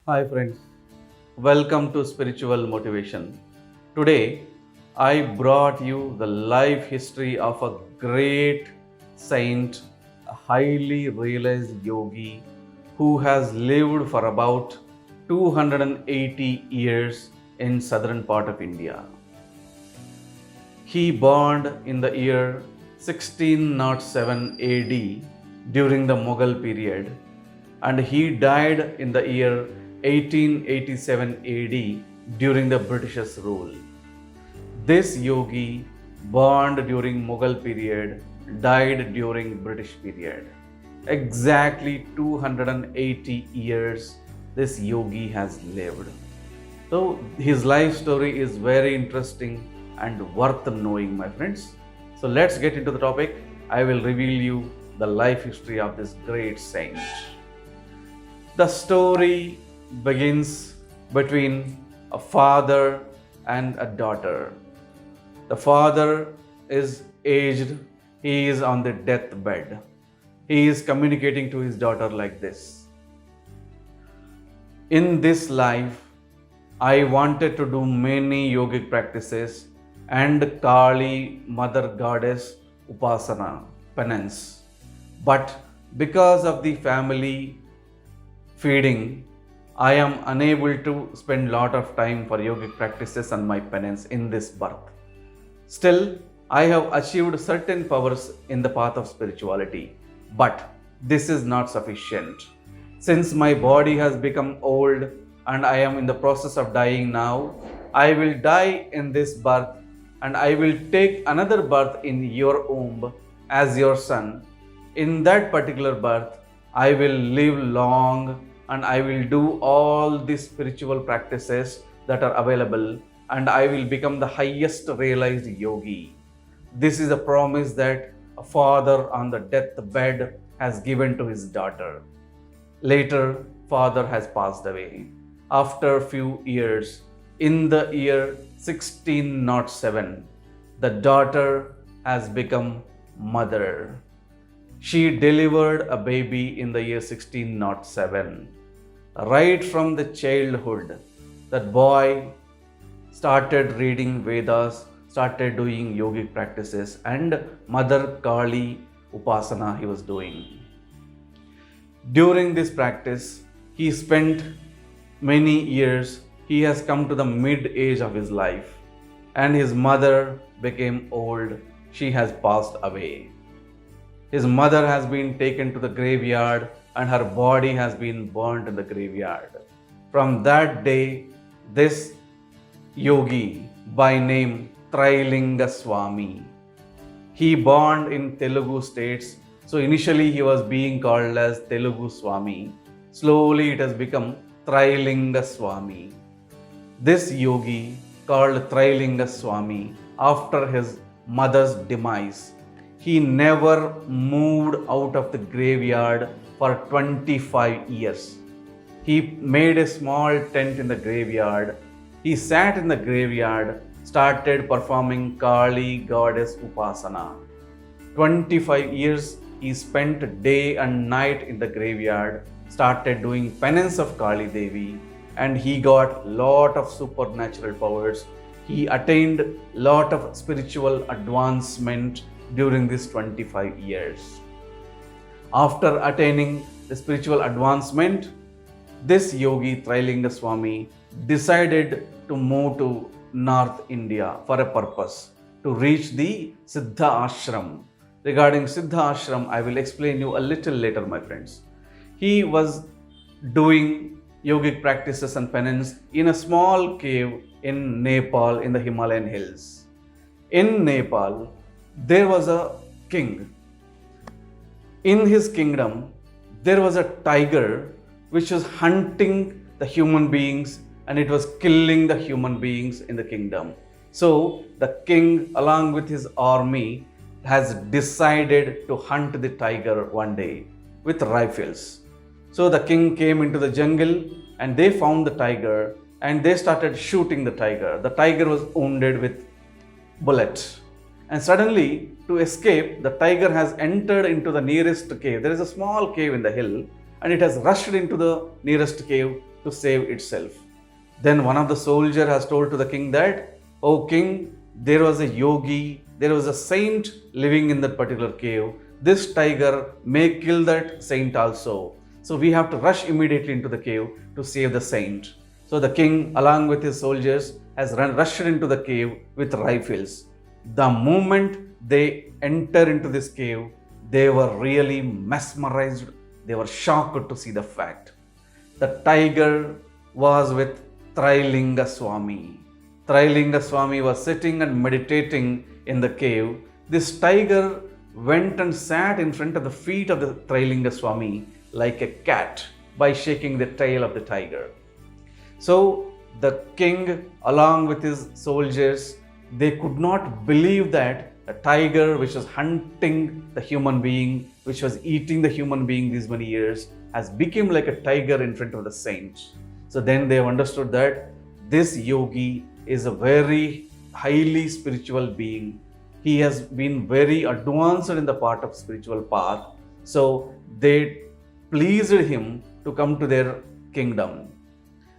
Hi friends, welcome to Spiritual Motivation. Today I brought you the life history of a great saint, a highly realized yogi who has lived for about 280 years in southern part of India. He born in the year 1607 AD during the Mughal period and he died in the year 1887 AD during the Britishers' rule. This yogi, born during Mughal period, died during British period. Exactly 280 years this yogi has lived. So his life story is very interesting and worth knowing, my friends. So let's get into the topic. I will reveal you the life history of this great saint. The story begins between a father and a daughter. The father is aged, he is on the deathbed. He is communicating to his daughter like this: in this life, I wanted to do many yogic practices and Kali, mother goddess, upasana, penance. But because of the family feeding, I am unable to spend lot of time for yogic practices and my penance in this birth. Still, I have achieved certain powers in the path of spirituality, but this is not sufficient. Since my body has become old and I am in the process of dying now, I will die in this birth and I will take another birth in your womb as your son. In that particular birth, I will live long and I will do all the spiritual practices that are available and I will become the highest realized yogi. This is a promise that a father on the deathbed has given to his daughter. Later, father has passed away. After a few years, in the year 1607, the daughter has become mother. She delivered a baby in the year 1607. Right from the childhood, that boy started reading Vedas, started doing yogic practices, and Mother Kali Upasana he was doing. During this practice, he spent many years. He has come to the mid-age of his life, and his mother became old. She has passed away. His mother has been taken to the graveyard and her body has been burnt in the graveyard. From that day, this yogi by name Trailinga Swami, he born in Telugu states. So initially he was being called as Telugu Swami. Slowly it has become Trailinga Swami. This yogi called Trailinga Swami after his mother's demise. He never moved out of the graveyard for 25 years. He made a small tent in the graveyard. He sat in the graveyard, started performing Kali goddess Upasana. 25 years he spent day and night in the graveyard, started doing penance of Kali Devi, and he got lot of supernatural powers. He attained lot of spiritual advancement during these 25 years. After attaining the spiritual advancement, this yogi Trailinga Swami decided to move to North India for a purpose, to reach the Siddha Ashram. Regarding Siddha Ashram, I will explain you a little later, my friends. He was doing yogic practices and penance in a small cave in Nepal in the Himalayan hills. In Nepal, there was a king. In his kingdom, there was a tiger which was hunting the human beings and it was killing the human beings in the kingdom. So the king, along with his army, has decided to hunt the tiger one day with rifles. So the king came into the jungle and they found the tiger and they started shooting the tiger. The tiger was wounded with bullet. And suddenly, to escape, the tiger has entered into the nearest cave. There is a small cave in the hill and it has rushed into the nearest cave to save itself. Then one of the soldiers has told to the king that, "Oh king, there was a yogi, there was a saint living in that particular cave. This tiger may kill that saint also. So we have to rush immediately into the cave to save the saint." So the king, along with his soldiers, has rushed into the cave with rifles. The moment they enter into this cave, they were really mesmerized. They were shocked to see the fact. The tiger was with Trailinga Swami. Trailinga Swami was sitting and meditating in the cave. This tiger went and sat in front of the feet of the Trailinga Swami like a cat by shaking the tail of the tiger. So the king, along with his soldiers, they could not believe that a tiger which was hunting the human being, which was eating the human being these many years, has become like a tiger in front of the saint. So then they understood that this yogi is a very highly spiritual being. He has been very advanced in the part of spiritual path. So they pleased him to come to their kingdom.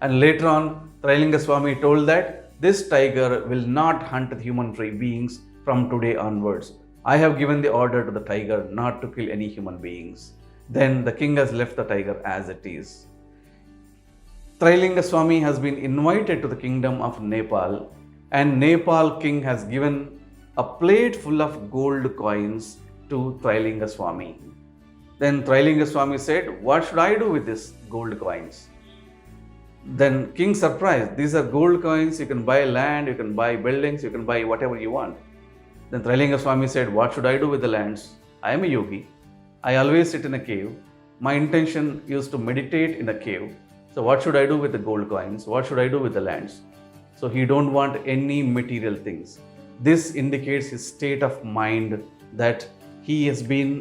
And later on, Trailinga Swami told that this tiger will not hunt human beings from today onwards. I have given the order to the tiger not to kill any human beings. Then the king has left the tiger as it is. Trailinga Swami has been invited to the kingdom of Nepal, and Nepal king has given a plate full of gold coins to Trailinga Swami. Then Trailinga Swami said, "What should I do with these gold coins?" Then king surprised, "These are gold coins, you can buy land, you can buy buildings, you can buy whatever you want." Then Trailinga Swami said, "What should I do with the lands? I am a yogi. I always sit in a cave. My intention is to meditate in a cave. So what should I do with the gold coins? What should I do with the lands?" So he don't want any material things. This indicates his state of mind, that he has been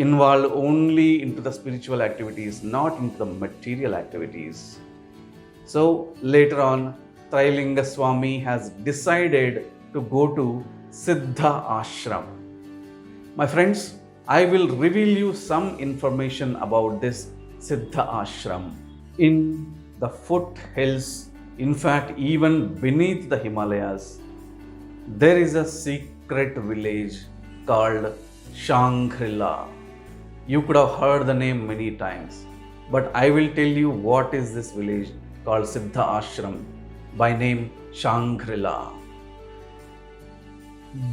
involved only into the spiritual activities, not into the material activities. So later on, Trailinga Swami has decided to go to Siddha Ashram. My friends, I will reveal you some information about this Siddha Ashram. In the foothills, in fact, even beneath the Himalayas, there is a secret village called Shangri-La. You could have heard the name many times, but I will tell you what is this village called Siddha Ashram, by name Shangri-La.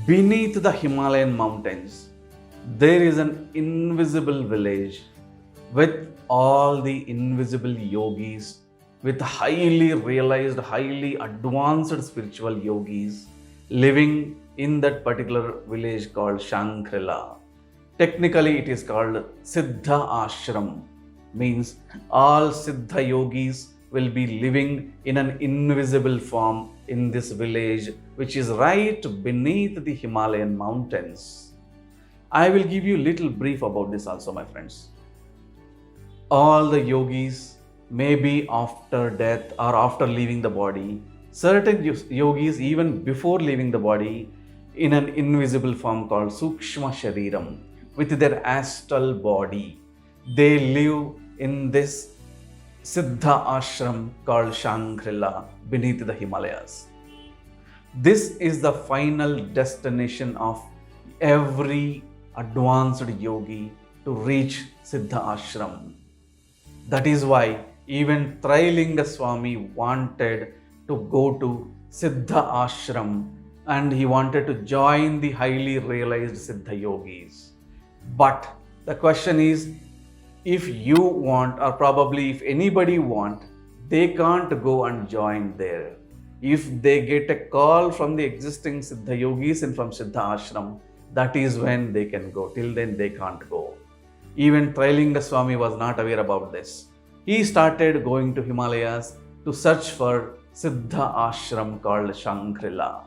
Beneath the Himalayan mountains, there is an invisible village with all the invisible yogis, with highly realized, highly advanced spiritual yogis living in that particular village called Shangri-La. Technically, it is called Siddha Ashram, means all Siddha yogis will be living in an invisible form in this village, which is right beneath the Himalayan mountains. I will give you a little brief about this also, my friends. All the yogis, maybe after death or after leaving the body, certain yogis even before leaving the body, in an invisible form called Sukshma Shariram, with their astral body, they live in this Siddha Ashram called Shangri-La beneath the Himalayas. This is the final destination of every advanced yogi to reach Siddha Ashram. That is why even Trailinga Swami wanted to go to Siddha Ashram, and he wanted to join the highly realized Siddha yogis. But the question is, if you want, or probably if anybody want, they can't go and join there. If they get a call from the existing Siddha yogis and from Siddha Ashram, that is when they can go. Till then they can't go. Even Trailinga Swami was not aware about this. He started going to Himalayas to search for Siddha Ashram called Shangri-La.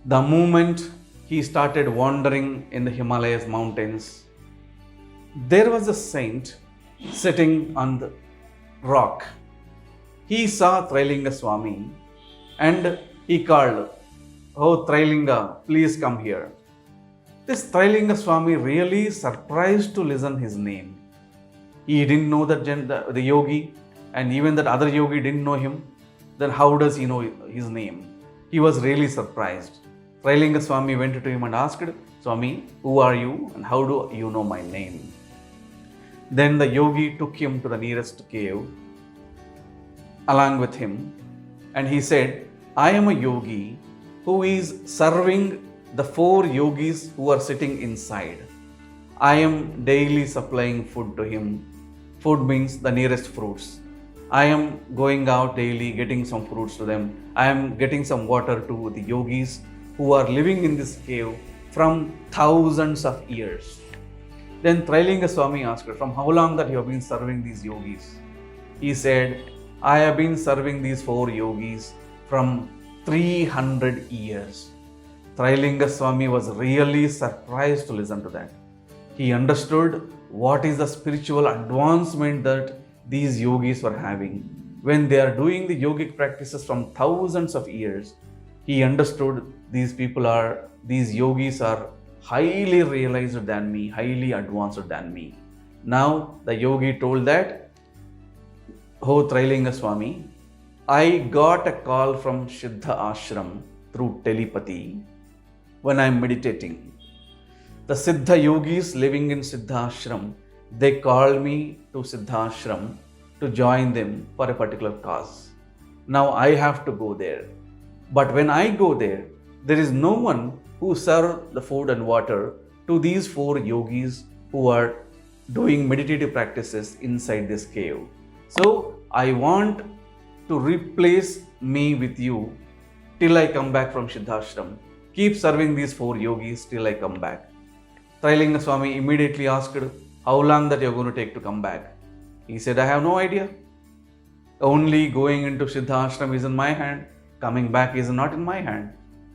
The moment he started wandering in the Himalayas mountains, there was a saint sitting on the rock. He saw Trailinga Swami and he called, "Oh Trailinga, please come here." This Trailinga Swami really surprised to listen his name. He didn't know the yogi, and even that other yogi didn't know him, then how does he know his name? He was really surprised. Trailinga Swami went to him and asked, Swami, who are you and how do you know my name? Then the yogi took him to the nearest cave along with him, and he said, I am a yogi who is serving the 4 yogis who are sitting inside. I am daily supplying food to him. Food means the nearest fruits. I am going out daily getting some fruits to them. I am getting some water to the yogis who are living in this cave from thousands of years. Then Trailinga Swami asked, from how long that you have been serving these yogis? He said, I have been serving these 4 yogis from 300 years. Trailinga Swami was really surprised to listen to that. He understood what is the spiritual advancement that these yogis were having. When they are doing the yogic practices from thousands of years, he understood these yogis are highly realized than me, highly advanced than me. Now the yogi told that, Oh Trailinga Swami, I got a call from Siddha Ashram through telepathy when I am meditating. The Siddha yogis living in Siddha Ashram, they called me to Siddha Ashram to join them for a particular cause. Now I have to go there. But when I go there, there is no one who serve the food and water to these 4 yogis who are doing meditative practices inside this cave. So I want to replace me with you till I come back from Siddha Ashram. Keep serving these 4 yogis till I come back. Trailinga Swami immediately asked, how long that you are going to take to come back? He said, I have no idea. Only going into Siddha Ashram is in my hand. Coming back is not in my hand.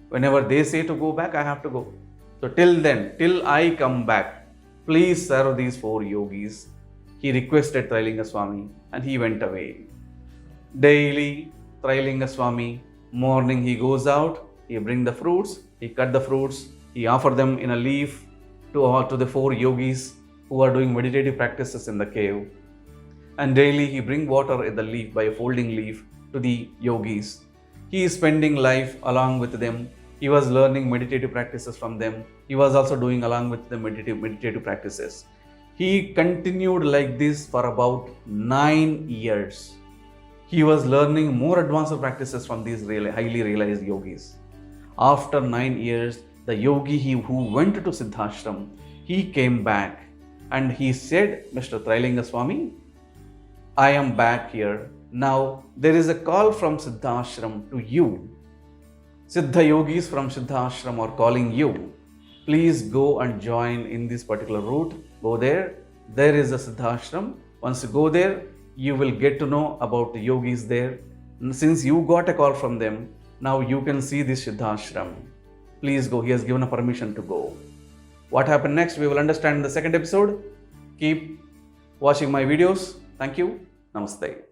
Whenever they say to go back, I have to go. So till then, till I come back, please serve these 4 yogis. He requested Trailinga Swami and he went away. Daily, Trailinga Swami, morning he goes out, he bring the fruits, he cut the fruits, he offer them in a leaf to the 4 yogis who are doing meditative practices in the cave. And daily he bring water in the leaf by a folding leaf to the yogis. He is spending life along with them. He was learning meditative practices from them. He was also doing along with the meditative practices. He continued like this for about 9 years. He was learning more advanced practices from these highly realized yogis. After 9 years, the yogi who went to Siddha Ashram, he came back and he said, Mr. Trailinga Swami, I am back here. Now there is a call from Siddha Ashram to you. Siddha yogis from Siddha Ashram are calling you. Please go and join in this particular route. Go there. There is a Siddha Ashram. Once you go there, you will get to know about the yogis there. And since you got a call from them, now you can see this Siddha Ashram. Please go. He has given a permission to go. What happened next, we will understand in the second episode. Keep watching my videos. Thank you. Namaste.